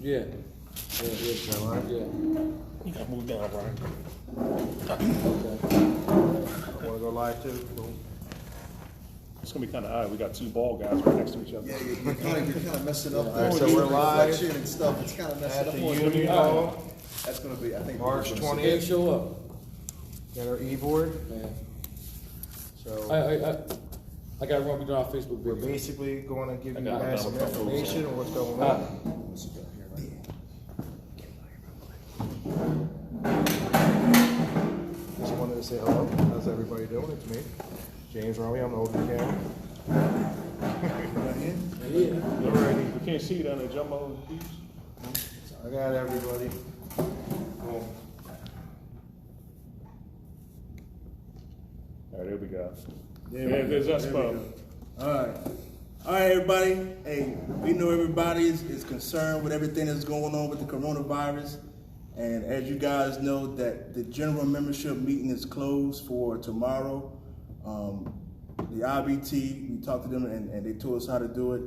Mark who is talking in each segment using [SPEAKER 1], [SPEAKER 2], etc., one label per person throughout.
[SPEAKER 1] Yeah. Yeah.
[SPEAKER 2] You gotta move down, Brian.
[SPEAKER 1] Okay.
[SPEAKER 3] Want to go live too? Boom.
[SPEAKER 2] It's gonna be kind of odd. We got two ball guys right next to each other.
[SPEAKER 4] Yeah, you're kind of messing up.
[SPEAKER 3] All right, so we're live.
[SPEAKER 4] Reflection and stuff. It's kind of messing
[SPEAKER 3] At
[SPEAKER 4] up.
[SPEAKER 3] the
[SPEAKER 4] on
[SPEAKER 3] Union
[SPEAKER 4] you.
[SPEAKER 3] Hall,
[SPEAKER 4] That's gonna be, I think,
[SPEAKER 3] March
[SPEAKER 4] we're gonna see-
[SPEAKER 1] Can't
[SPEAKER 3] 20th.
[SPEAKER 1] show up.
[SPEAKER 3] Got our e-board.
[SPEAKER 1] Yeah.
[SPEAKER 3] So
[SPEAKER 1] I got to run me down our Facebook
[SPEAKER 3] we're
[SPEAKER 1] video.
[SPEAKER 3] basically going to give you
[SPEAKER 2] I got
[SPEAKER 3] guys some
[SPEAKER 2] a couple of
[SPEAKER 3] information on what's going on. Just wanted to say hello. How's everybody doing? It's me, James Rummy. I'm holding the camera.
[SPEAKER 1] Yeah.
[SPEAKER 3] Alrighty.
[SPEAKER 2] We can't see you down there, Jumbo.
[SPEAKER 3] I got everybody. Cool.
[SPEAKER 2] All right, there we go.
[SPEAKER 5] There's us, Bob. All right, everybody. Hey, we know everybody is concerned with everything that's going on with the coronavirus, and as you guys know, that the general membership meeting is closed for tomorrow. The IBT, we talked to them and they told us how to do it,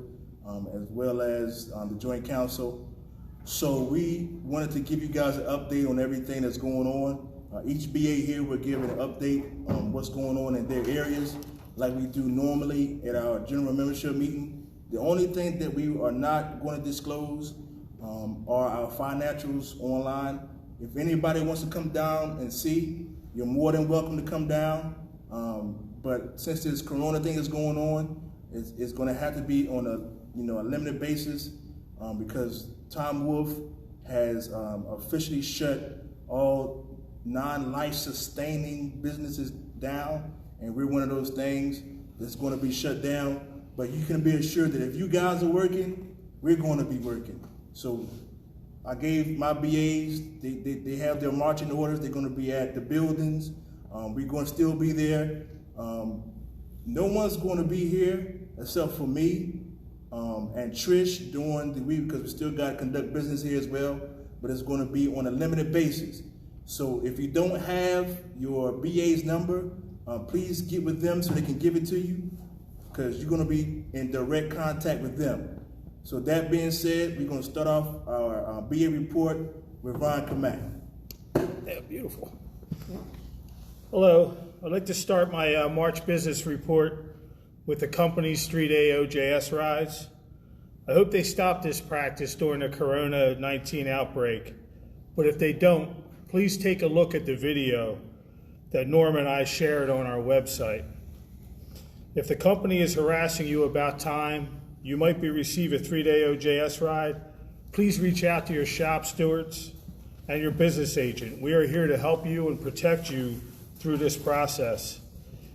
[SPEAKER 5] as well as the Joint Council. So we wanted to give you guys an update on everything that's going on. Each BA here will give an update on what's going on in their areas, like we do normally at our general membership meeting. The only thing that we are not going to disclose are our financials online. If anybody wants to come down and see, you're more than welcome to come down. But since this corona thing is going on, it's going to have to be on a limited basis because Tom Wolf has officially shut all non-life sustaining businesses down, and we're one of those things that's going to be shut down. But you can be assured that if you guys are working, we're going to be working. So I gave my BAs, they have their marching orders. They're going to be at the buildings. We're going to still be there. No one's going to be here except for me and Trish during the week, because we still got to conduct business here as well, but it's going to be on a limited basis. So if you don't have your BA's number, please get with them so they can give it to you, because you're going to be in direct contact with them. So that being said, we're going to start off our BA report with Ron Kamak.
[SPEAKER 2] Yeah, beautiful.
[SPEAKER 6] Hello, I'd like to start my March business report with the company's 3-day OJS rides. I hope they stop this practice during the Corona-19 outbreak, but if they don't, please take a look at the video that Norm and I shared on our website. If the company is harassing you about time, you might be receive a 3-day OJS ride, please reach out to your shop stewards and your business agent. We are here to help you and protect you through this process.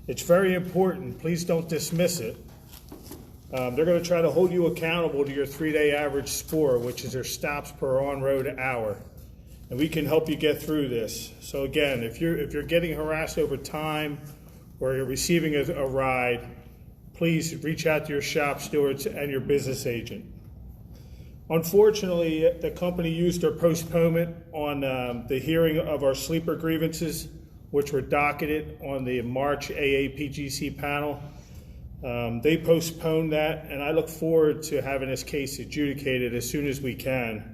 [SPEAKER 6] It's very important. Please don't dismiss it. They're going to try to hold you accountable to your 3-day average score, which is their stops per on-road hour. And we can help you get through this. So again, if you're getting harassed over time or you're receiving a ride, please reach out to your shop stewards and your business agent. Unfortunately, the company used their postponement on the hearing of our sleeper grievances, which were docketed on the March AAPGC panel. They postponed that, and I look forward to having this case adjudicated as soon as we can.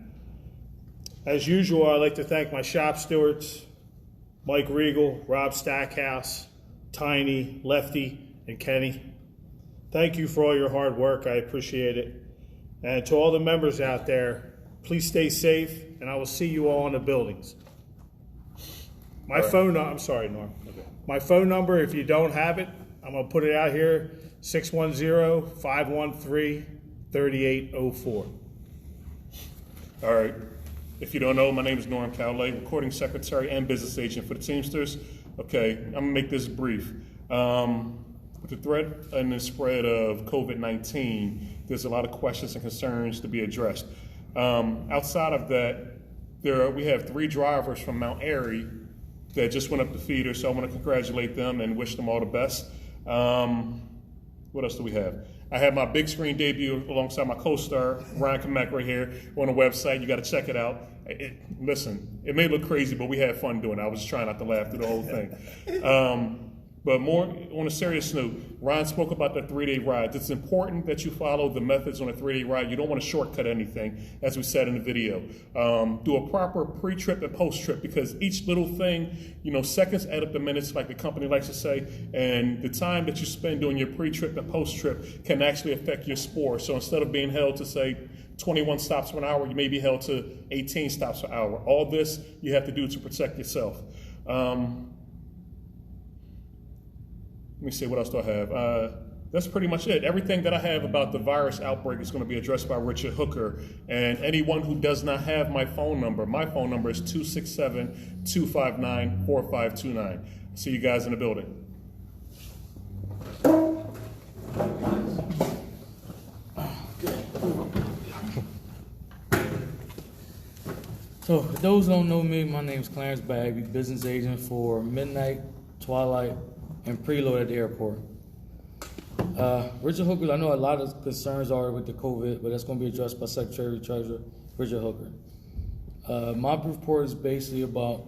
[SPEAKER 6] As usual, I'd like to thank my shop stewards, Mike Regal, Rob Stackhouse, Tiny, Lefty, and Kenny. Thank you for all your hard work. I appreciate it. And to all the members out there, please stay safe, and I will see you all in the buildings. I'm sorry, Norm. Okay. My phone number, if you don't have it, I'm going to put it out here, 610-513-3804.
[SPEAKER 2] All right. If you don't know, my name is Norm Cowley, recording secretary and business agent for the Teamsters. Okay, I'm going to make this brief. With the threat and the spread of COVID-19, there's a lot of questions and concerns to be addressed. Outside of that, we have 3 drivers from Mount Airy that just went up the feeder, so I want to congratulate them and wish them all the best. What else do we have? I had my big screen debut alongside my co-star, Ryan Kamek, right here on the website. You got to check it out. Listen, it may look crazy, but we had fun doing it. I was just trying not to laugh through the whole thing. But more on a serious note, Ron spoke about the 3-day ride. It's important that you follow the methods on a 3-day ride. You don't want to shortcut anything, as we said in the video. Do a proper pre-trip and post-trip, because each little thing, seconds add up to minutes, like the company likes to say, and the time that you spend doing your pre-trip and post-trip can actually affect your score. So instead of being held to, say, 21 stops per hour, you may be held to 18 stops per hour. All this you have to do to protect yourself. Let me see, what else do I have? That's pretty much it. Everything that I have about the virus outbreak is going to be addressed by Richard Hooker. And anyone who does not have my phone number is 267-259-4529. See you guys in the building.
[SPEAKER 1] So, for those who don't know me, my name is Clarence Bagby, business agent for Midnight, Twilight, and Preload at the airport. Richard Hooker, I know a lot of concerns are with the COVID, but that's going to be addressed by Secretary Treasurer Richard Hooker. My report is basically about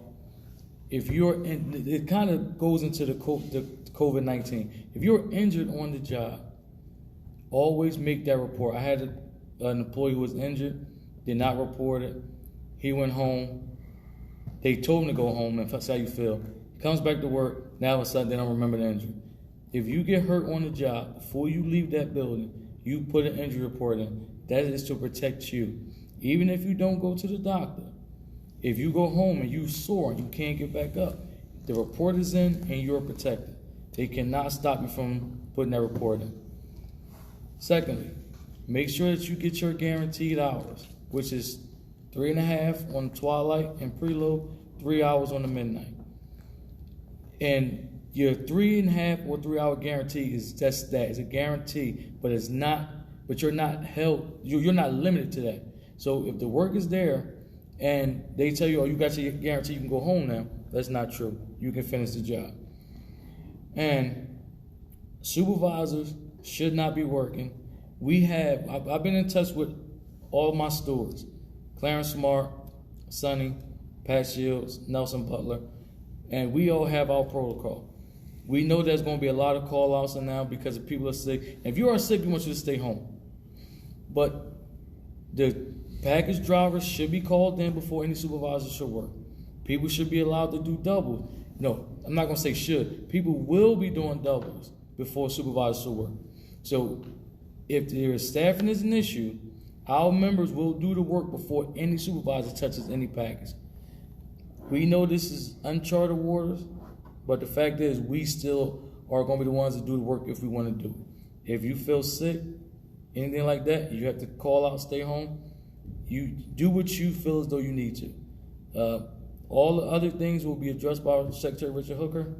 [SPEAKER 1] if you're in, it kind of goes into the COVID-19. If you're injured on the job, always make that report. I had an employee who was injured, did not report it. He went home. They told him to go home, and that's how you feel. He comes back to work, now all of a sudden they don't remember the injury. If you get hurt on the job, before you leave that building, you put an injury report in. That is to protect you. Even if you don't go to the doctor, if you go home and you sore and you can't get back up, the report is in and you're protected. They cannot stop you from putting that report in. Secondly, make sure that you get your guaranteed hours, which is 3.5 on Twilight and Preload, 3 hours on the Midnight. And your 3.5 or 3 hour guarantee is just that. It's a guarantee, but it's not. But you're not held. You're not limited to that. So if the work is there, and they tell you, "Oh, you got your guarantee, you can go home now," that's not true. You can finish the job. And supervisors should not be working. I've been in touch with all of my stewards: Clarence Smart, Sonny, Pat Shields, Nelson Butler, and we all have our protocol. We know there's going to be a lot of call-outs now because if people are sick. If you are sick, we want you to stay home. But the package drivers should be called in before any supervisor should work. People should be allowed to do doubles. No, I'm not going to say should. People will be doing doubles before supervisors should work. So if there is staffing is an issue, our members will do the work before any supervisor touches any package. We know this is uncharted waters, but the fact is we still are going to be the ones that do the work if we want to do it. If you feel sick, anything like that, you have to call out, stay home. You do what you feel as though you need to. All the other things will be addressed by Secretary Richard Hooker,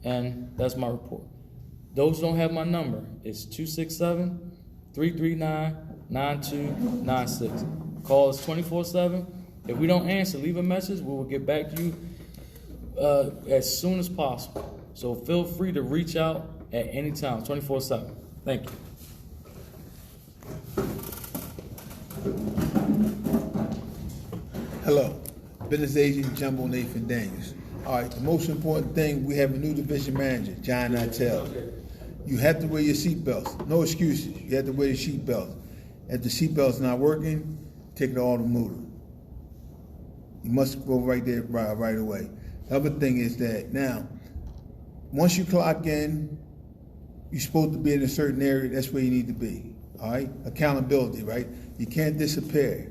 [SPEAKER 1] and that's my report. Those who don't have my number, it's 267-339-9296. Call us 24/7. If we don't answer, leave a message. We will get back to you as soon as possible. So feel free to reach out at any time, 24/7. Thank you.
[SPEAKER 7] Hello, business agent Jumbo Nathan Daniels. All right, the most important thing, we have a new division manager, John Nitel. You have to wear your seatbelts. No excuses. You have to wear your seatbelt. If the seatbelt's not working, take it all to motor. You must go right there right away. The other thing is that now, once you clock in, you're supposed to be in a certain area. That's where you need to be. All right, accountability. Right, you can't disappear.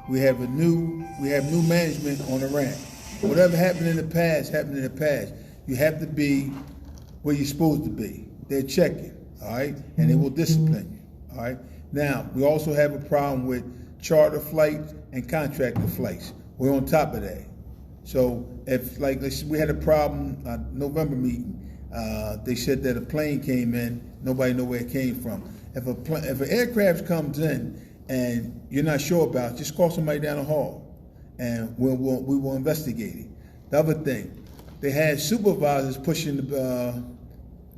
[SPEAKER 7] We have new management on the ramp. Whatever happened in the past, happened in the past. You have to be where you're supposed to be. They're checking, all right? And they will discipline you, all right? Now, we also have a problem with charter flights and contractor flights. We're on top of that. So if, we had a problem, November meeting, they said that a plane came in, nobody knew where it came from. If an aircraft comes in and you're not sure about it, just call somebody down the hall and we will investigate it. The other thing, they had supervisors pushing the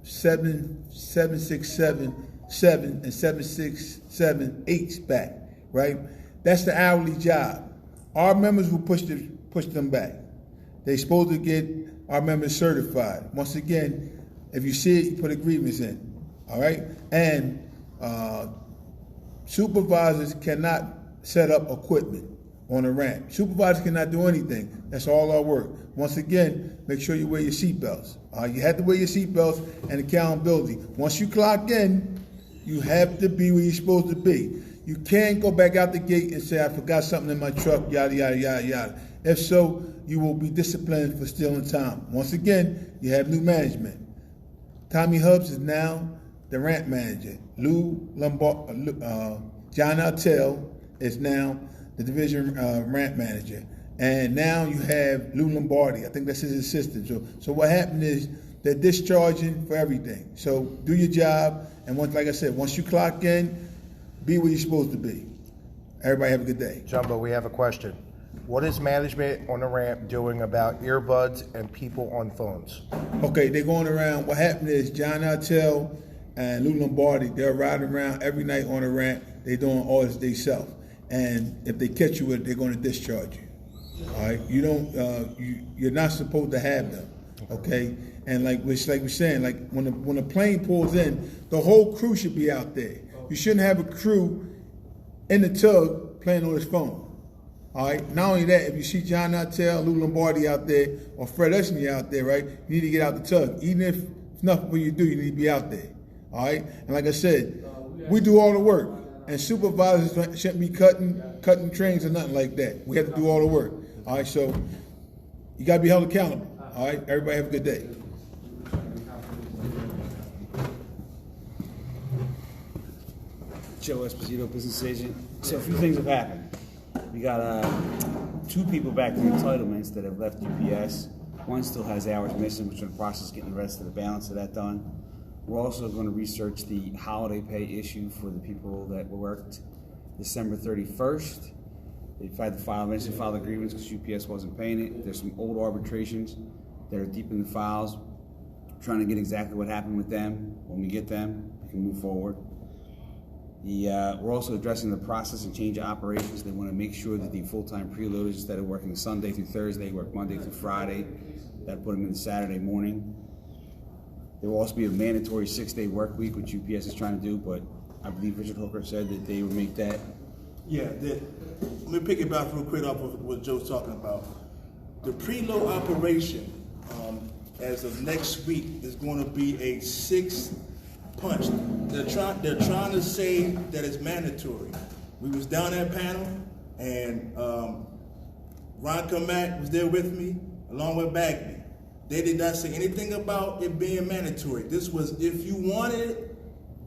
[SPEAKER 7] 767-7 and 767-8s back, right? That's the hourly job. Our members will push them back. They're supposed to get our members certified. Once again, If you see it, you put a grievance in. All right? And supervisors cannot set up equipment on a ramp. Supervisors cannot do anything. That's all our work. Once again, make sure you wear your seatbelts. You have to wear your seatbelts and accountability. Once you clock in, you have to be where you're supposed to be. You can't go back out the gate and say, I forgot something in my truck, yada, yada, yada, yada. If so, you will be disciplined for stealing time. Once again, you have new management. Tommy Hubbs is now the ramp manager. John Altell is now the division ramp manager. And now you have Lou Lombardi. I think that's his assistant. So what happened is they're discharging for everything. So do your job. And like I said, once you clock in, be where you're supposed to be. Everybody have a good day.
[SPEAKER 3] Jumbo, we have a question. What is management on the ramp doing about earbuds and people on phones?
[SPEAKER 7] Okay, they're going around. What happened is John Altell and Lou Lombardi, they're riding around every night on the ramp. They're doing all this themselves. And if they catch you with it, they're going to discharge you. All right, you don't. You're not supposed to have them. Okay, and like we're saying, like when a plane pulls in, the whole crew should be out there. You shouldn't have a crew in the tug playing on his phone. All right. Not only that, if you see John Altell, Lou Lombardi out there, or Fred Esney out there, right, you need to get out the tug. Even if it's nothing for you to do, you need to be out there. All right. And like I said, we do all the work, and supervisors shouldn't be cutting trains or nothing like that. We have to do all the work. All right. So you got to be held accountable. All right. Everybody have a good day.
[SPEAKER 8] Joe Esposito, business agent. So a few things have happened. We got 2 people back to entitlements that have left UPS. One still has hours missing, which we're in the process of getting the rest of the balance of that done. We're also going to research the holiday pay issue for the people that worked December 31st. They've had to file a grievance because UPS wasn't paying it. There's some old arbitrations that are deep in the files. Trying to get exactly what happened with them. When we get them, we can move forward. We're also addressing the process and change of operations. They want to make sure that the full-time preloaders, instead of working Sunday through Thursday, work Monday through Friday. That put them in Saturday morning. There will also be a mandatory 6-day work week, which UPS is trying to do, but I believe Richard Hooker said that they would make that.
[SPEAKER 5] Yeah, let me pick it back real quick off of what Joe's talking about. The preload operation, as of next week, is going to be a 6 punch. They're trying to say that it's mandatory. We was down at panel, and Ron Kamak was there with me, along with Bagley. They did not say anything about it being mandatory. This was, if you wanted it,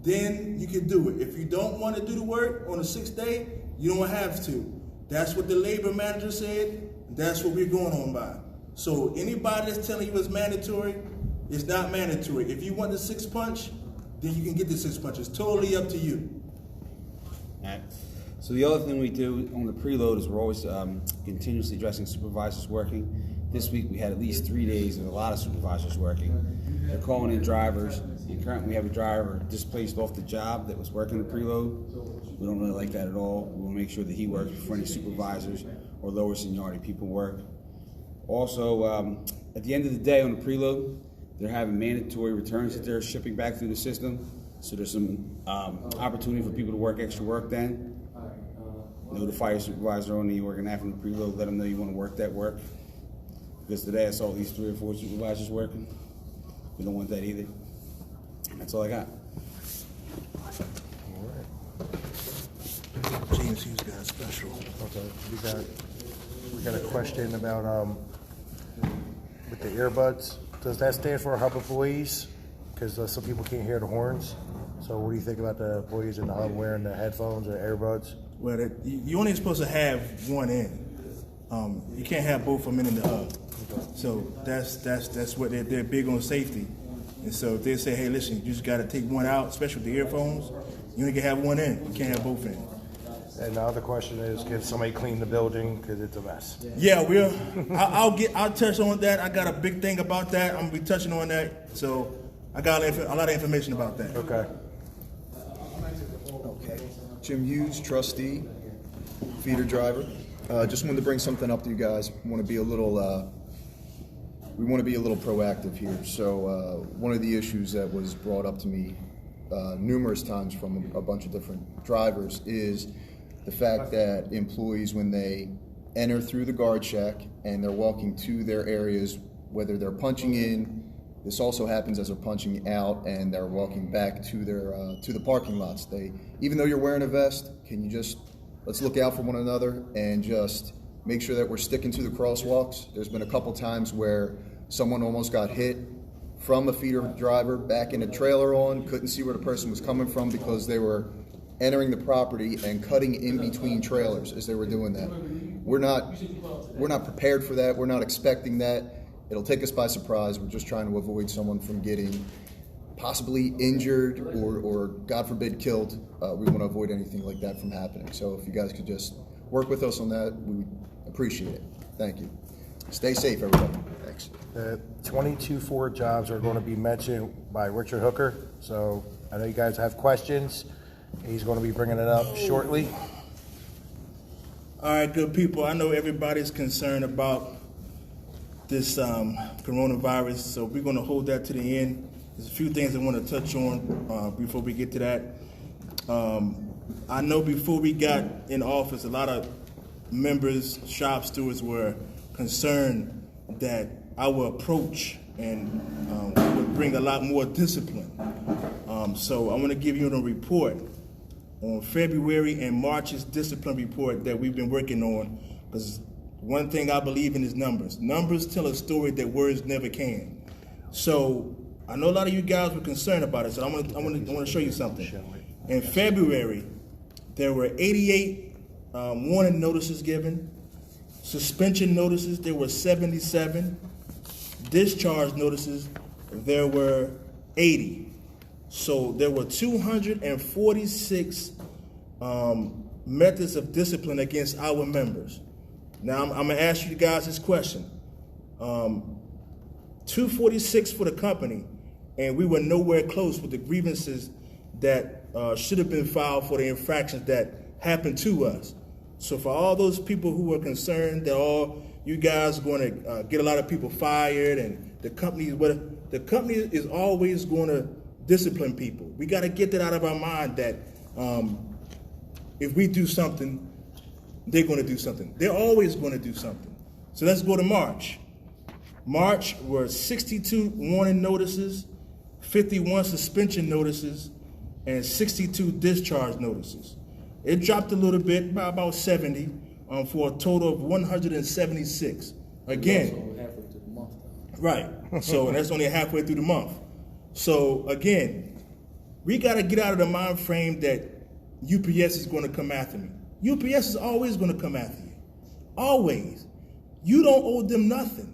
[SPEAKER 5] then you can do it. If you don't want to do the work on the 6th day, you don't have to. That's what the labor manager said. That's what we're going on by. So anybody that's telling you it's mandatory, it's not mandatory. If you want the 6 punch, then you can get the 6 punch. It's totally up to you.
[SPEAKER 8] All right. So the other thing we do on the preload is we're always continuously addressing supervisors working. This week we had at least 3 days of a lot of supervisors working. They're calling in drivers, and currently we have a driver displaced off the job that was working the preload. We don't really like that at all. We want to make sure that he works before any supervisors or lower seniority people work. Also, at the end of the day on the preload, they're having mandatory returns that they're shipping back through the system. So there's some opportunity for people to work extra work then. Notify your supervisor on the organ after the preload, let them know you want to work that work. Because today I saw at least 3 or 4 supervisors working. We don't want that either. That's all I got.
[SPEAKER 5] James Hughes got a special.
[SPEAKER 3] Okay, we got a question about with the earbuds. Does that stand for hub employees? Because some people can't hear the horns. So what do you think about the employees in the hub wearing the headphones or earbuds?
[SPEAKER 5] Well, you only supposed to have one in. You can't have both of them in the hub. So that's what they're big on safety. And so if they say, hey, listen, you just got to take one out, especially with the earphones, you only can have one in. You can't have both in.
[SPEAKER 3] And the other question is, can somebody clean the building because it's a mess?
[SPEAKER 5] Yeah, I'll touch on that. I got a big thing about that. I'm gonna be touching on that. So I got a lot of information about that.
[SPEAKER 3] Okay.
[SPEAKER 4] Okay. Jim Hughes, trustee, feeder driver. Just wanted to bring something up to you guys. Want to be a little we want to be a little proactive here. So one of the issues that was brought up to me numerous times from a bunch of different drivers is the fact that employees, when they enter through the guard shack and they're walking to their areas, whether they're punching in, this also happens as they're punching out and they're walking back to their to the parking lots. Even though you're wearing a vest, can you just, let's look out for one another and just make sure that we're sticking to the crosswalks. There's been a couple times where someone almost got hit from a feeder driver, backing a trailer on, couldn't see where the person was coming from because they were entering the property and cutting in between trailers as they were doing that. We're not prepared for that. We're not expecting that. It'll take us by surprise. We're just trying to avoid someone from getting possibly injured or God forbid, killed. We want to avoid anything like that from happening. So if you guys could just work with us on that, we would appreciate it. Thank you. Stay safe, everybody. Thanks.
[SPEAKER 3] The 22 Ford jobs are going to be mentioned by Richard Hooker. So I know you guys have questions. He's going to be bringing it up shortly.
[SPEAKER 5] All right, good people. I know everybody's concerned about this coronavirus, so we're going to hold that to the end. There's a few things I want to touch on before we get to that. I know before we got in office, a lot of members, shop stewards were concerned that our approach and would bring a lot more discipline. So I want to give you a report on February and March's discipline report that we've been working on, because one thing I believe in is numbers. Numbers tell a story that words never can. So I know a lot of you guys were concerned about it, so I want to show you something. In February, there were 88 warning notices given. Suspension notices, there were 77. Discharge notices, there were 80. So there were 246 methods of discipline against our members. Now I'm going to ask you guys this question. 246 for the company, and we were nowhere close with the grievances that should have been filed for the infractions that happened to us. So for all those people who are concerned that all you guys are going to get a lot of people fired and the company is always going to discipline people. We got to get that out of our mind that if we do something, they're going to do something. They're always going to do something. So let's go to March. March were 62 warning notices, 51 suspension notices, and 62 discharge notices. It dropped a little bit, by about 70, for a total of 176. Again,
[SPEAKER 1] halfway through the month.
[SPEAKER 5] right. So that's only halfway through the month. So again, we got to get out of the mind frame that UPS is going to come after me. UPS is always going to come after you. Always. You don't owe them nothing.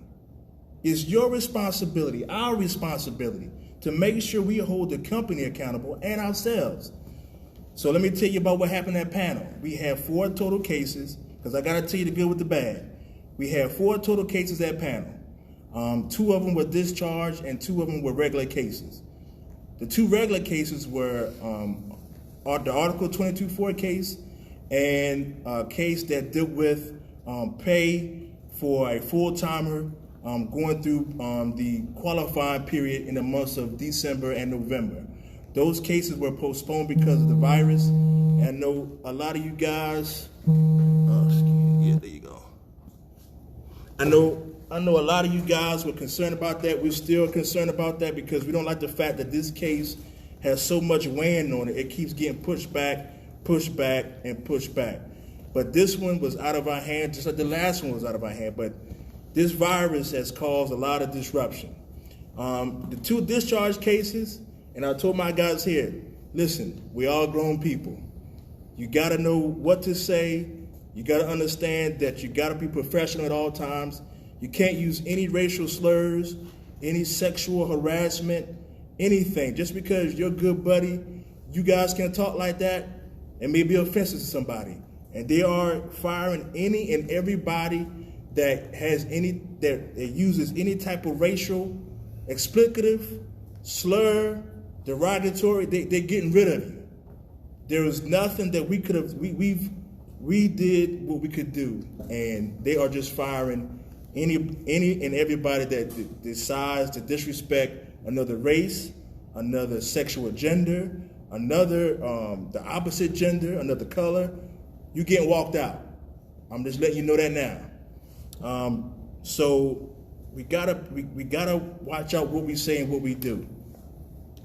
[SPEAKER 5] It's your responsibility, our responsibility, to make sure we hold the company accountable and ourselves. So let me tell you about what happened at panel. We had 4 total cases, because I got to tell you the good with the bad. We had 4 total cases at panel. 2 of them were discharged and 2 of them were regular cases. The 2 regular cases were the Article 22-4 case and a case that dealt with pay for a full-timer going through the qualifying period in the months of December and November. Those cases were postponed because of the virus. And I know a lot of you guys, yeah, there you go. I know a lot of you guys were concerned about that. We're still concerned about that because we don't like the fact that this case has so much weighing on it. It keeps getting pushed back, and pushed back. But this one was out of our hand, just like the last one was out of our hand. But this virus has caused a lot of disruption. The 2 discharge cases, and I told my guys here, listen, we all grown people. You got to know what to say. You got to understand that you got to be professional at all times. You can't use any racial slurs, any sexual harassment, anything. Just because you're a good buddy, you guys can talk like that and may be offensive to somebody. And they are firing any and everybody that uses any type of racial, explicative, slur, derogatory. They're getting rid of you. There was nothing that we could have. We did what we could do, and they are just firing any and everybody that decides to disrespect another race, another sexual gender, another the opposite gender, another color, you getting walked out. I'm just letting you know that now. So we gotta watch out what we say and what we do.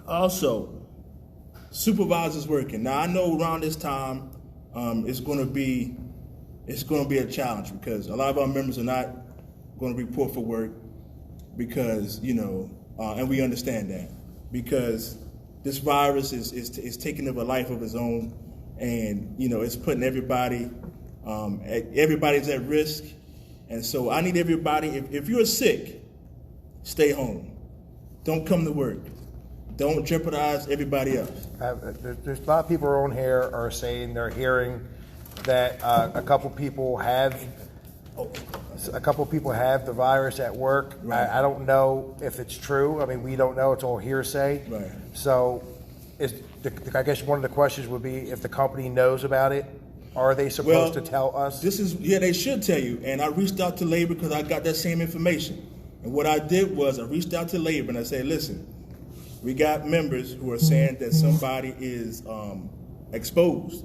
[SPEAKER 5] Also, supervisors working. Now I know around this time it's going to be a challenge because a lot of our members are not going to report for work because and we understand that because this virus is taking up a life of its own, and it's putting everybody's at risk, and so I need everybody. If you're sick, stay home. Don't come to work. Don't jeopardize everybody else.
[SPEAKER 3] There's a lot of people on here are saying they're hearing that a couple people have the virus at work.
[SPEAKER 5] Right.
[SPEAKER 3] I don't know if it's true. I mean, we don't know. It's all hearsay.
[SPEAKER 5] Right.
[SPEAKER 3] So, I guess one of the questions would be if the company knows about it, are they supposed to tell us?
[SPEAKER 5] They should tell you. And I reached out to labor because I got that same information. And what I did was I reached out to labor and I said, listen, we got members who are saying that somebody is exposed,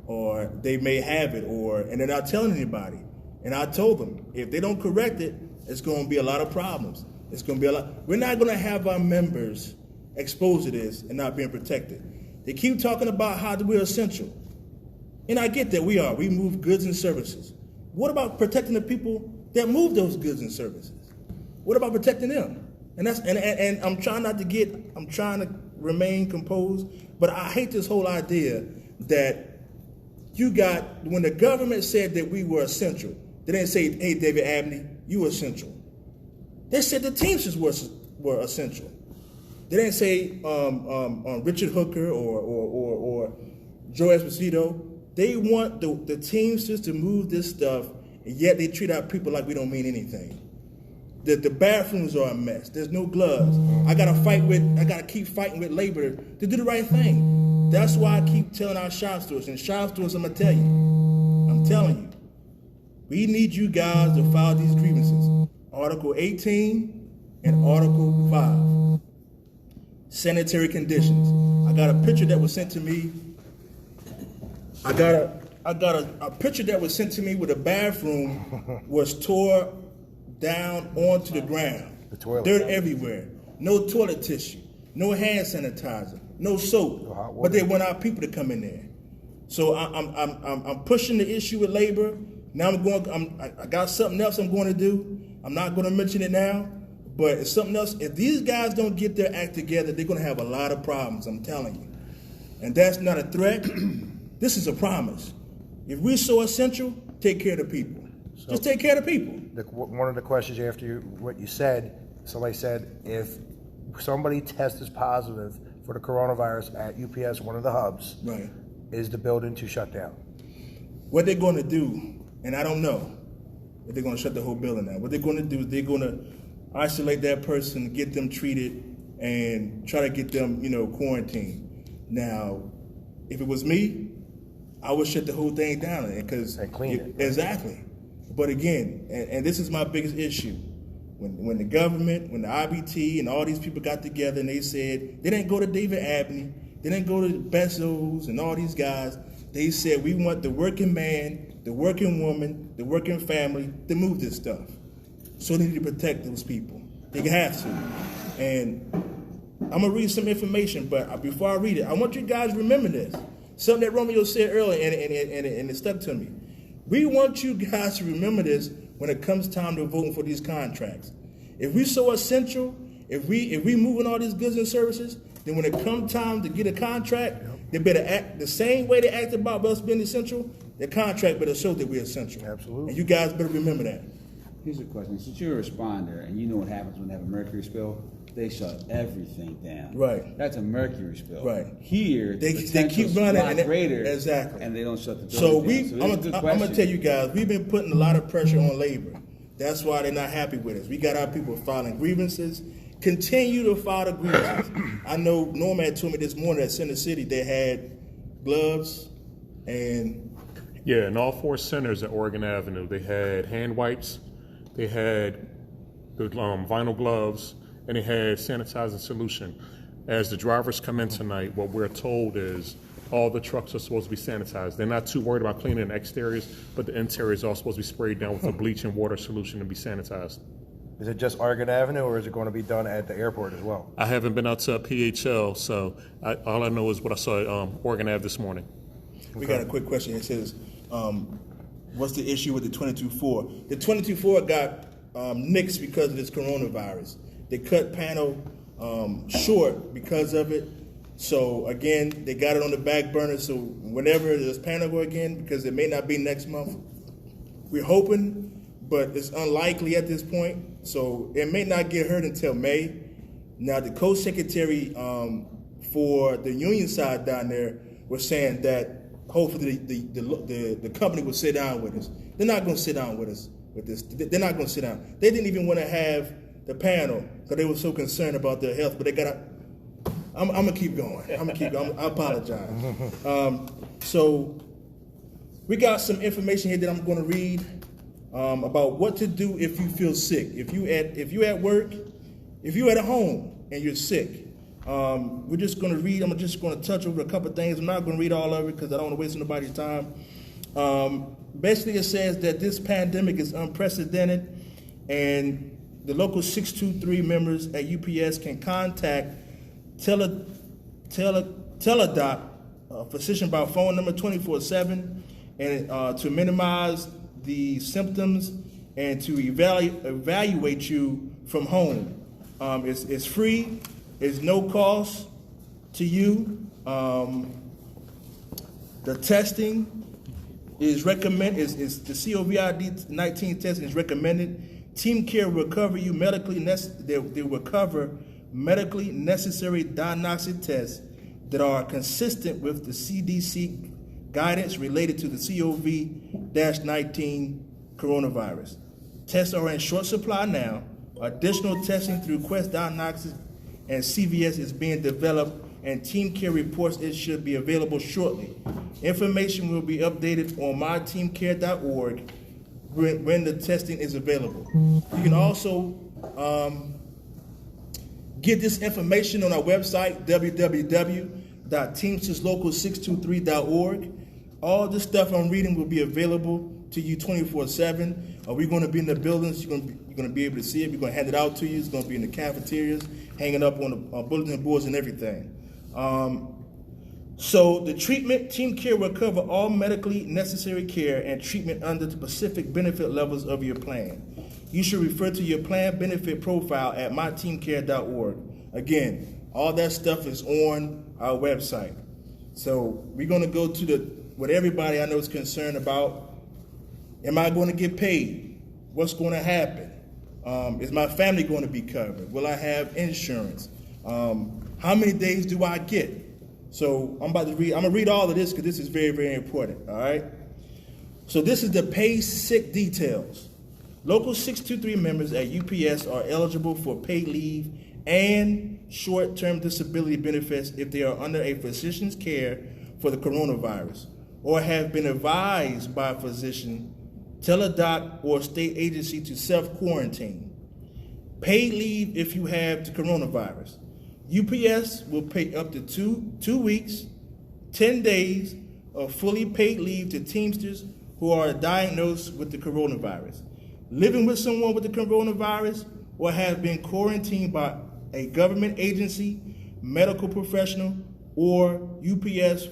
[SPEAKER 5] or they may have it, and they're not telling anybody. And I told them, if they don't correct it, it's going to be a lot of problems. It's going to be a lot. We're not going to have our members exposed to this and not being protected. They keep talking about how we're essential. And I get that we are. We move goods and services. What about protecting the people that move those goods and services? What about protecting them? And I'm trying to remain composed, but I hate this whole idea that when the government said that we were essential, they didn't say, hey, David Abney, you essential. They said the Teamsters were essential. They didn't say Richard Hooker or Joe Esposito. They want the Teamsters to move this stuff, and yet they treat our people like we don't mean anything. The bathrooms are a mess. There's no gloves. I gotta keep fighting with labor to do the right thing. That's why I keep telling our shop stewards, and shop stewards, I'm telling you, we need you guys to file these grievances. Article 18 and Article 5. Sanitary conditions. I got a picture that was sent to me. I got a picture that was sent to me where the bathroom was tore down onto the ground.
[SPEAKER 3] The toilet.
[SPEAKER 5] Dirt everywhere. No toilet tissue. No hand sanitizer. No soap.
[SPEAKER 3] No hot water.
[SPEAKER 5] But they want our people to come in there. So I'm pushing the issue with labor. Now I got something else I'm going to do. I'm not going to mention it now, but it's something else. If these guys don't get their act together, they're going to have a lot of problems, I'm telling you. And that's not a threat. This is a promise. If we're so essential, take care of the people. Just take care of the people.
[SPEAKER 3] One of the questions after what you said, somebody said, if somebody tests positive for the coronavirus at UPS, one of the hubs,
[SPEAKER 5] Right.
[SPEAKER 3] is the building to shut down?
[SPEAKER 5] What they're going to do, and I don't know if they're going to shut the whole building down. What they're going to do is they're going to isolate that person, get them treated, and try to get them, quarantined. Now, if it was me, I would shut the whole thing down
[SPEAKER 3] And clean it.
[SPEAKER 5] Exactly. But again, and this is my biggest issue, when the government, when the IBT and all these people got together and they said, they didn't go to David Abney, they didn't go to Bezos and all these guys. They said, we want the working man, the working woman, the working family to move this stuff. So they need to protect those people. They have to. And I'm going to read some information, but before I read it, I want you guys to remember this. Something that Romeo said earlier, and it stuck to me. We want you guys to remember this when it comes time to voting for these contracts. If we're so essential, if we moving all these goods and services, then when it comes time to get a contract, they better act the same way they act about us being essential. The contract better show that we're essential.
[SPEAKER 3] Absolutely.
[SPEAKER 5] And you guys better remember that.
[SPEAKER 8] Here's a question. Since you're a responder and you know what happens when they have a mercury spill, they shut everything down.
[SPEAKER 5] Right.
[SPEAKER 8] That's a mercury spill.
[SPEAKER 5] Right.
[SPEAKER 8] Here,
[SPEAKER 5] They
[SPEAKER 8] the
[SPEAKER 5] keep running
[SPEAKER 8] and
[SPEAKER 5] greater. Exactly.
[SPEAKER 8] And they don't shut the
[SPEAKER 5] So
[SPEAKER 8] building down.
[SPEAKER 5] I'm going to tell you guys, we've been putting a lot of pressure on labor. That's why they're not happy with us. We got our people filing grievances. Continue to file the grievances. I know Norman had told me this morning at Center City they had gloves and...
[SPEAKER 2] Yeah, in all 4 centers at Oregon Avenue, they had hand wipes, they had the vinyl gloves, and they had sanitizing solution. As the drivers come in tonight, what we're told is all the trucks are supposed to be sanitized. They're not too worried about cleaning the exteriors, but the interiors are supposed to be sprayed down with a bleach and water solution and be sanitized.
[SPEAKER 3] Is it just Argonne Avenue, or is it going to be done at the airport as well?
[SPEAKER 2] I haven't been out to PHL, so all I know is what I saw at Oregon Ave this morning.
[SPEAKER 5] We got a quick question. It says, what's the issue with the 22.4? The 22.4 got nixed because of this coronavirus. They cut panel short because of it. So again, they got it on the back burner. So whenever there's panel go again, because it may not be next month, we're hoping, but it's unlikely at this point. So it may not get heard until May. Now the co-secretary for the union side down there was saying that hopefully the company will sit down with us. They're not going to sit down with us with this. They're not going to sit down. They didn't even want to have the panel because they were so concerned about their health. But they got to. I'm gonna keep going. I apologize. So we got some information here that I'm going to read about what to do if you feel sick. If you at work, if you at home and you're sick. We're just going to read. I'm just going to touch over a couple of things. I'm not going to read all of it because I don't want to waste anybody's time. Basically, it says that this pandemic is unprecedented, and the local 623 members at UPS can contact Teledoc physician by phone number 24/7, and to minimize the symptoms and to evaluate you from home. It's free. It's no cost to you. The testing is recommended. Is the COVID-19 testing is recommended. Team Care will cover you medically. They will cover medically necessary diagnostic tests that are consistent with the CDC guidance related to the COVID-19 coronavirus. Tests are in short supply now. Additional testing through Quest Diagnostics and CVS is being developed, and Team Care reports it should be available shortly. Information will be updated on myteamcare.org when the testing is available. You can also get this information on our website, www.teamsterslocal623.org. All this stuff I'm reading will be available to you 24/7. We're going to be in the buildings. You're going to be able to see it. We're going to hand it out to you. It's going to be in the cafeterias, hanging up on the bulletin boards and everything. So the treatment, Team Care will cover all medically necessary care and treatment under the specific benefit levels of your plan. You should refer to your plan benefit profile at myteamcare.org. Again, all that stuff is on our website. So we're going to go to what everybody I know is concerned about. Am I going to get paid? What's going to happen? Is my family going to be covered? Will I have insurance? How many days do I get? So I'm going to read all of this because this is very, very important, all right? So this is the paid sick details. Local 623 members at UPS are eligible for paid leave and short-term disability benefits if they are under a physician's care for the coronavirus or have been advised by a physician, teledoc, or state agency to self-quarantine. Paid leave if you have the coronavirus. UPS will pay up to two weeks, 10 days of fully paid leave to Teamsters who are diagnosed with the coronavirus, living with someone with the coronavirus, or have been quarantined by a government agency, medical professional, or UPS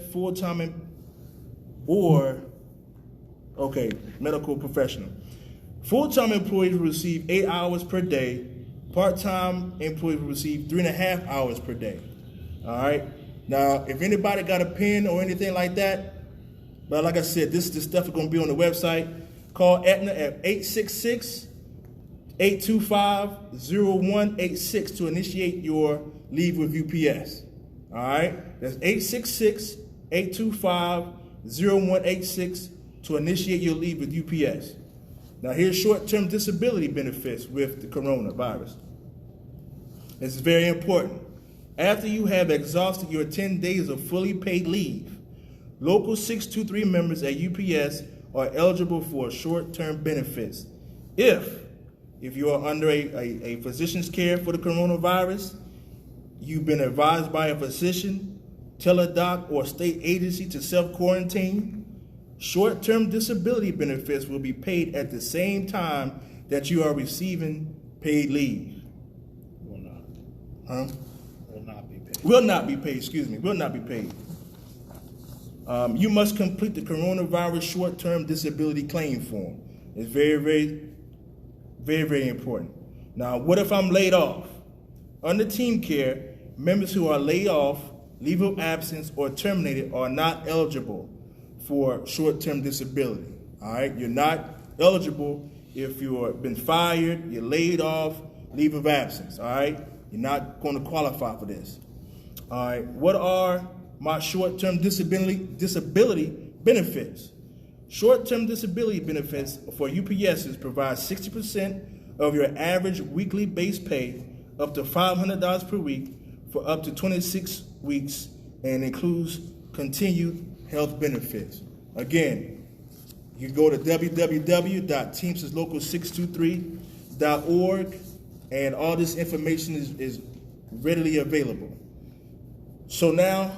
[SPEAKER 5] medical professional. Full-time employees will receive 8 hours per day. Part-time employees will receive 3.5 hours per day. All right. Now, if anybody got a pen or anything like that, but like I said, this stuff is going to be on the website. Call Aetna at 866-825-0186 to initiate your leave with UPS. All right. That's 866-825-0186 to initiate your leave with UPS. Now, here's short-term disability benefits with the coronavirus. This is very important. After you have exhausted your 10 days of fully paid leave, local 623 members at UPS are eligible for short-term benefits if if you are under a physician's care for the coronavirus, you've been advised by a physician, teledoc, or state agency to self-quarantine, short-term disability benefits will be paid at the same time that you are receiving paid leave.
[SPEAKER 6] Will not.
[SPEAKER 5] Huh?
[SPEAKER 6] Will not be paid.
[SPEAKER 5] Will not be paid, excuse me, will not be paid. You must complete the coronavirus short-term disability claim form. It's very, very, very, very important. Now, what if I'm laid off? Under Team Care, members who are laid off, leave of absence, or terminated are not eligible for short-term disability. All right, you're not eligible if you've been fired, you're laid off, leave of absence. All right, you're not going to qualify for this. All right, what are my short-term disability benefits? Short-term disability benefits for UPSs provide 60% of your average weekly base pay, up to $500 per week for up to 26 weeks, and includes continued health benefits. Again, you can go to www.teamsterslocal623.org, and all this information is readily available. So now,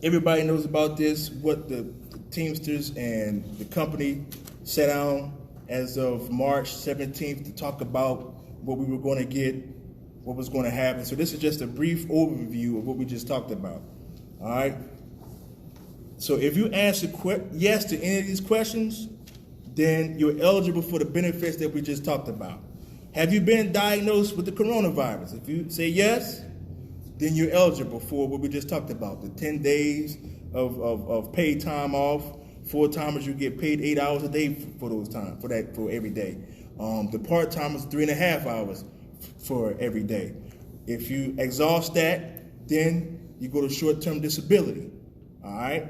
[SPEAKER 5] everybody knows about this, what the Teamsters and the company sat down as of March 17th to talk about what we were going to get, what was going to happen. So this is just a brief overview of what we just talked about. All right? So if you answer yes to any of these questions, then you're eligible for the benefits that we just talked about. Have you been diagnosed with the coronavirus? If you say yes, then you're eligible for what we just talked about, the 10 days of paid time off. Full-timers, you get paid 8 hours a day for those time, for every day. The part-timers, 3.5 hours for every day. If you exhaust that, then you go to short-term disability. All right?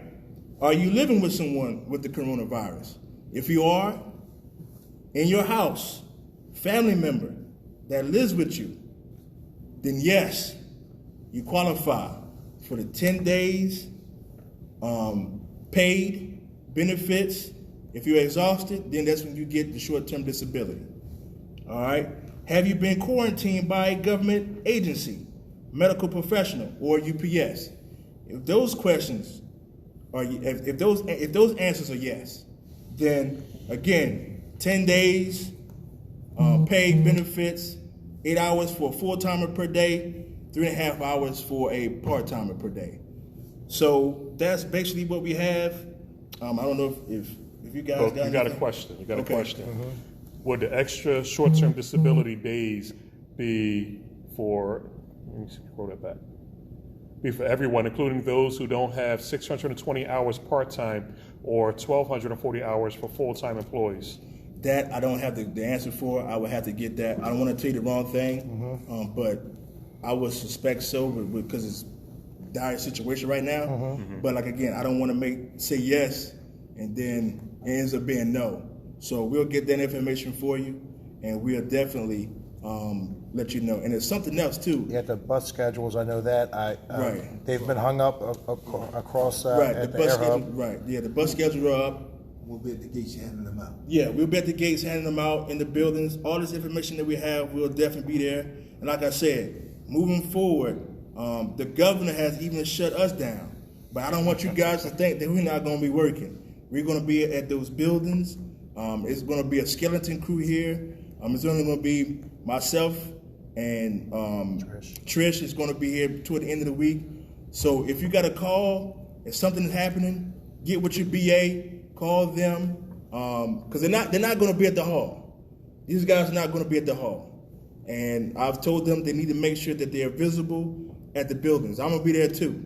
[SPEAKER 5] Are you living with someone with the coronavirus? If you are, in your house, family member that lives with you, then yes, you qualify for the 10 days paid benefits. If you're exhausted, then that's when you get the short-term disability. All right? Have you been quarantined by a government agency, medical professional, or UPS? If those questions are, if those answers are yes, then again, 10 days, paid benefits, 8 hours for a full-timer per day, 3.5 hours for a part-timer per day. So that's basically what we have. I don't know if you guys
[SPEAKER 2] got a question. You got a question. Would the extra short-term disability days be for? Let me scroll that back. Be for everyone, including those who don't have 620 hours part-time or 1,240 hours for full-time employees?
[SPEAKER 5] That I don't have the answer for. I would have to get that. I don't want to tell you the wrong thing, but I would suspect so because it's a dire situation right now. But like again, I don't want to say yes and then it ends up being no. So we'll get that information for you, and we'll definitely let you know. And there's something else too.
[SPEAKER 3] Yeah, the bus schedules, I know that.
[SPEAKER 5] Right.
[SPEAKER 3] They've been hung up across
[SPEAKER 5] Right.
[SPEAKER 3] at
[SPEAKER 5] The
[SPEAKER 3] the
[SPEAKER 5] bus
[SPEAKER 3] air hub.
[SPEAKER 5] schedule. Right. Yeah, the bus schedules are up.
[SPEAKER 7] We'll be at the gates handing them out.
[SPEAKER 5] Yeah, we'll be at the gates handing them out in the buildings. All this information that we have will definitely be there. And like I said, moving forward, the governor has even shut us down. But I don't want you guys to think that we're not going to be working. We're going to be at those buildings. It's going to be a skeleton crew here. It's only going to be myself and Trish is going to be here toward the end of the week. So if you got a call, if something is happening, get with your BA. Call them, because they're not going to be at the hall. These guys are not going to be at the hall. And I've told them they need to make sure that they're visible at the buildings. I'm going to be there too.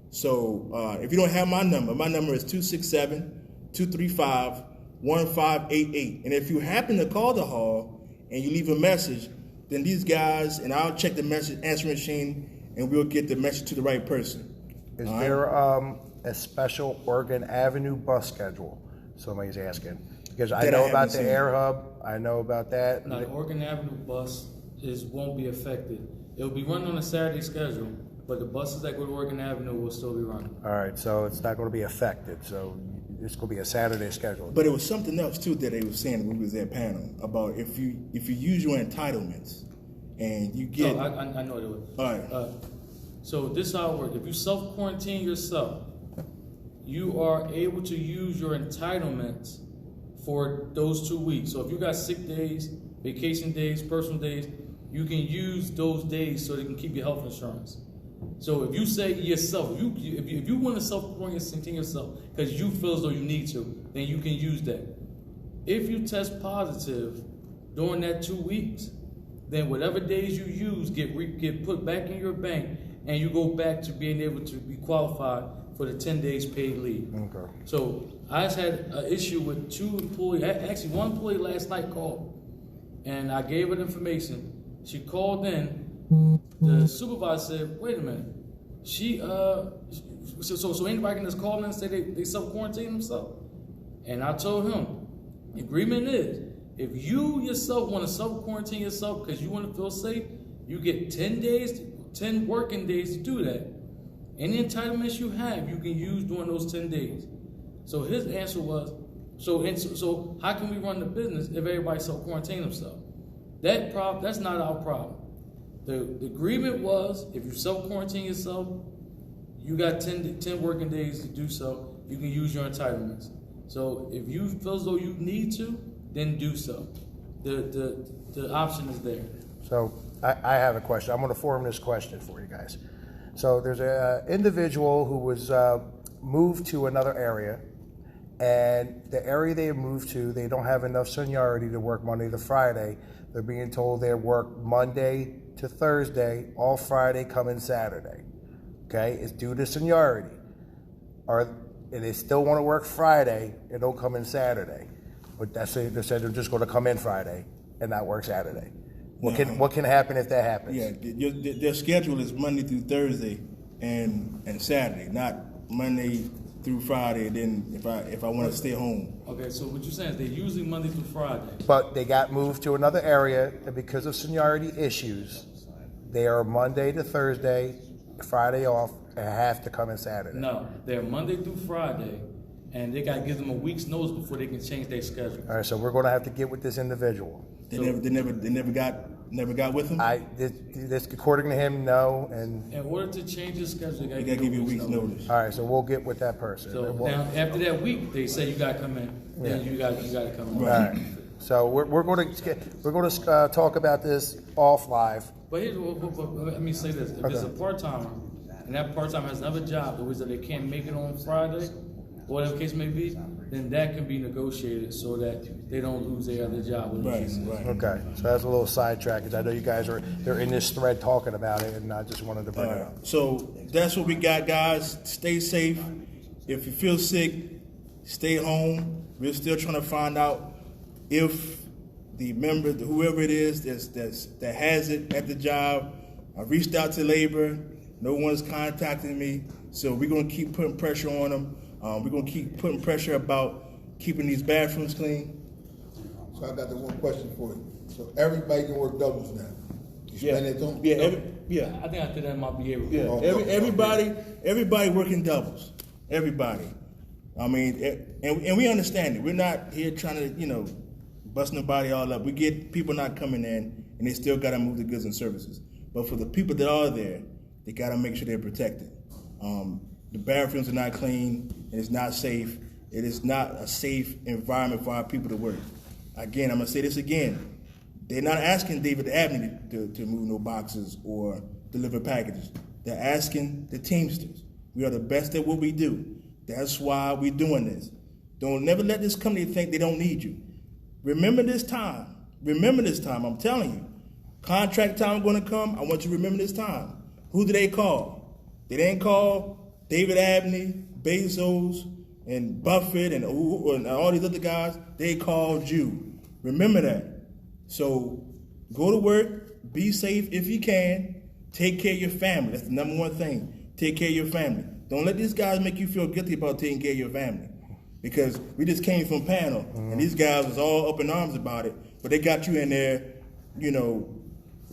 [SPEAKER 5] So if you don't have my number is 267-235-1588. And if you happen to call the hall and you leave a message, then these guys, and I'll check the message answering machine, and we'll get the message to the right person.
[SPEAKER 3] Is there a special Oregon Avenue bus schedule? Somebody's asking. Because I know about the air hub. I know about that.
[SPEAKER 1] No, the Oregon Avenue bus won't be affected. It'll be running on a Saturday schedule, but the buses that go to Oregon Avenue will still be running.
[SPEAKER 3] All right, so it's not going to be affected. So it's going to be a Saturday schedule.
[SPEAKER 5] But it was something else too that they were saying when we was at panel about if you use your entitlements and you get.
[SPEAKER 1] No, I know it was.
[SPEAKER 5] All right.
[SPEAKER 1] So this is how it works. If you self-quarantine yourself, you are able to use your entitlements for those 2 weeks. So if you got sick days, vacation days, personal days, you can use those days so they can keep your health insurance. So if you say yourself, if you want to self-quarantine yourself because you feel as though you need to, then you can use that. If you test positive during that 2 weeks, then whatever days you use get put back in your bank, and you go back to being able to be qualified for the 10 days paid leave. Okay. So I just had an issue with 2 employees. Actually, one employee last night called, and I gave her the information. She called in. The supervisor said, "Wait a minute. So anybody can just call in and say they self-quarantine themselves?" And I told him, the agreement is, if you yourself want to self-quarantine yourself because you want to feel safe, you get 10 working days to do that. Any entitlements you have, you can use during those 10 days. So his answer was, so how can we run the business if everybody self-quarantine themselves? That's not our problem. The agreement was, if you self-quarantine yourself, you got 10 working days to do so. You can use your entitlements. So if you feel as though you need to, then do so. The option is there.
[SPEAKER 3] So I have a question. I'm going to form this question for you guys. So there's an individual who was moved to another area, and the area they moved to, they don't have enough seniority to work Monday to Friday. They're being told they work Monday to Thursday, all Friday, coming Saturday. Okay, it's due to seniority. And they still want to work Friday and don't come in Saturday. But they said they're just going to come in Friday and not work Saturday. What can happen if that happens?
[SPEAKER 5] Yeah, their schedule is Monday through Thursday and Saturday, not Monday through Friday. And then if I want to stay home.
[SPEAKER 1] Okay, so what you're saying is they're usually Monday through Friday.
[SPEAKER 3] But they got moved to another area, and because of seniority issues, they are Monday to Thursday, Friday off, and have to come in Saturday.
[SPEAKER 1] No, they're Monday through Friday, and they got to give them a week's notice before they can change their schedule.
[SPEAKER 3] All right, so we're going to have to get with this individual.
[SPEAKER 5] They never got with him.
[SPEAKER 3] This according to him, no. And
[SPEAKER 1] in order to change his schedule,
[SPEAKER 5] they got to give you a week's notice.
[SPEAKER 3] All right, so we'll get with that person.
[SPEAKER 1] So now, after that week, they say you got to come in. Then you got to come in.
[SPEAKER 3] All right. So we're going to talk about this off live.
[SPEAKER 1] But here's let me say this: if it's a part timer, and that part timer has another job, the reason they can't make it on Friday, or whatever the case may be, then that can be negotiated so that they don't lose their other job.
[SPEAKER 5] Right.
[SPEAKER 3] Okay, so that's a little sidetrack, because I know you guys they're in this thread talking about it, and I just wanted to bring it up.
[SPEAKER 5] So that's what we got, guys. Stay safe. If you feel sick, stay home. We're still trying to find out if the member, whoever it is that has it at the job. I reached out to labor. No one's contacting me. So we're going to keep putting pressure on them. We're going to keep putting pressure about keeping these bathrooms clean.
[SPEAKER 7] So I got the one question for you. So everybody can work doubles now.
[SPEAKER 5] Yeah.
[SPEAKER 1] I think I did that in my BA report.
[SPEAKER 5] Yeah. Everybody working doubles. Everybody. I mean, and we understand it. We're not here trying to, bust nobody all up. We get people not coming in, and they still got to move the goods and services. But for the people that are there, they got to make sure they're protected. The bathrooms are not clean, and it's not safe. It is not a safe environment for our people to work. Again, I'm going to say this again. They're not asking David Abney to move no boxes or deliver packages. They're asking the Teamsters. We are the best at what we do. That's why we're doing this. Don't never let this company think they don't need you. Remember this time. Remember this time. I'm telling you. Contract time going to come. I want you to remember this time. Who did they call? They didn't call David Abney, Bezos, and Buffett, and all these other guys. They called you. Remember that. So go to work. Be safe if you can. Take care of your family. That's the number one thing. Take care of your family. Don't let these guys make you feel guilty about taking care of your family. Because we just came from panel, and these guys was all up in arms about it, but they got you in there,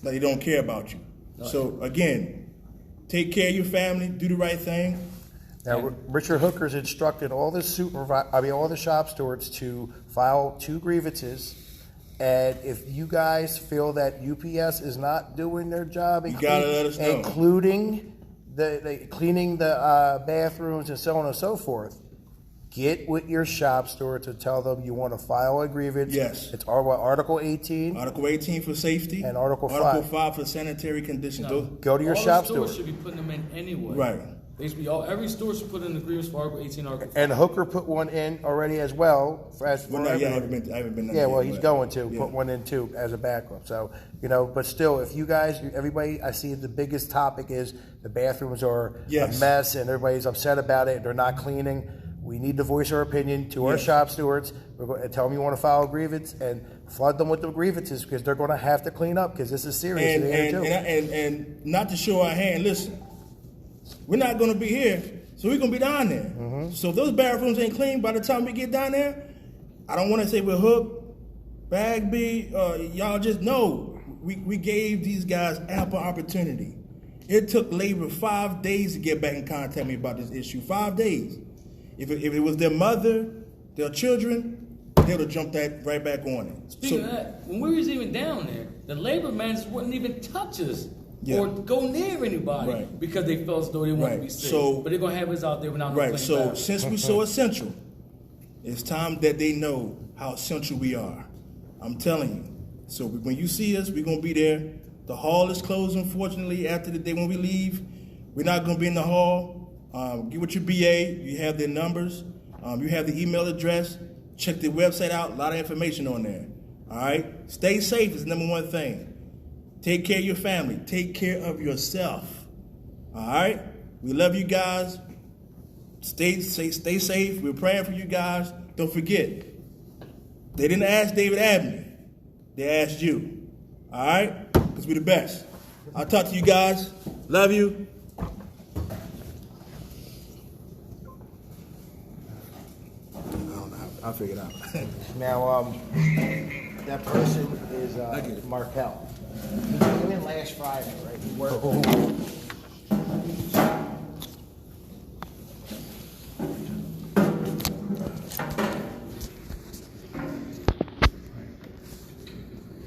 [SPEAKER 5] like they don't care about you. So again, take care of your family, do the right thing.
[SPEAKER 3] Now, Richard Hooker's instructed all the all the shop stewards to file 2 grievances. And if you guys feel that UPS is not doing their job,
[SPEAKER 5] you gotta let us know.
[SPEAKER 3] including the cleaning the bathrooms and so on and so forth, get with your shop steward to tell them you want to file a grievance.
[SPEAKER 5] Yes.
[SPEAKER 3] It's Article 18.
[SPEAKER 5] Article 18 for safety.
[SPEAKER 3] And Article 5.
[SPEAKER 5] Article 5 for sanitary conditions.
[SPEAKER 3] Go to your
[SPEAKER 1] all
[SPEAKER 3] shop
[SPEAKER 1] the stores
[SPEAKER 3] steward.
[SPEAKER 1] should be putting them in anyway.
[SPEAKER 5] Right.
[SPEAKER 1] They should be every store should put in the agreements for Article 18, Article 5.
[SPEAKER 3] And Hooker put one in already as well. I
[SPEAKER 5] haven't been.
[SPEAKER 3] Yeah, well, he's going to put one in too as a backup. So, but still, if you guys, everybody, I see the biggest topic is the bathrooms are a mess and everybody's upset about it. They're not cleaning. We need to voice our opinion to our shop stewards. We're going to tell them you want to file a grievance and flood them with the grievances because they're going to have to clean up because this is serious.
[SPEAKER 5] And not to show our hand, listen, we're not going to be here, so we're going to be down there.
[SPEAKER 3] Mm-hmm.
[SPEAKER 5] So if those bathrooms ain't clean by the time we get down there, I don't want to say we're hooked, Bagby, y'all just know we gave these guys ample opportunity. It took labor 5 days to get back in contact with me about this issue. 5 days. If it was their mother, their children, they would have jumped right back on it.
[SPEAKER 1] Speaking of that, when we was even down there, the labor managers wouldn't even touch us or go near anybody because they felt as though they wanted to be safe.
[SPEAKER 5] But
[SPEAKER 1] they're going to have us out there without no clean
[SPEAKER 5] So
[SPEAKER 1] bathrooms.
[SPEAKER 5] since we're so essential, it's time that they know how essential we are. I'm telling you. So when you see us, we're going to be there. The hall is closed, unfortunately, after the day when we leave. We're not going to be in the hall. Get with your BA. You have their numbers. You have the email address. Check their website out. A lot of information on there. All right? Stay safe is the number one thing. Take care of your family. Take care of yourself. All right? We love you guys. Stay safe. We're praying for you guys. Don't forget, they didn't ask David Abney. They asked you. All right? Because we're the best. I'll talk to you guys. Love you. I'll figure it out.
[SPEAKER 3] Now, that person is Markel. He came in last Friday, right? He worked.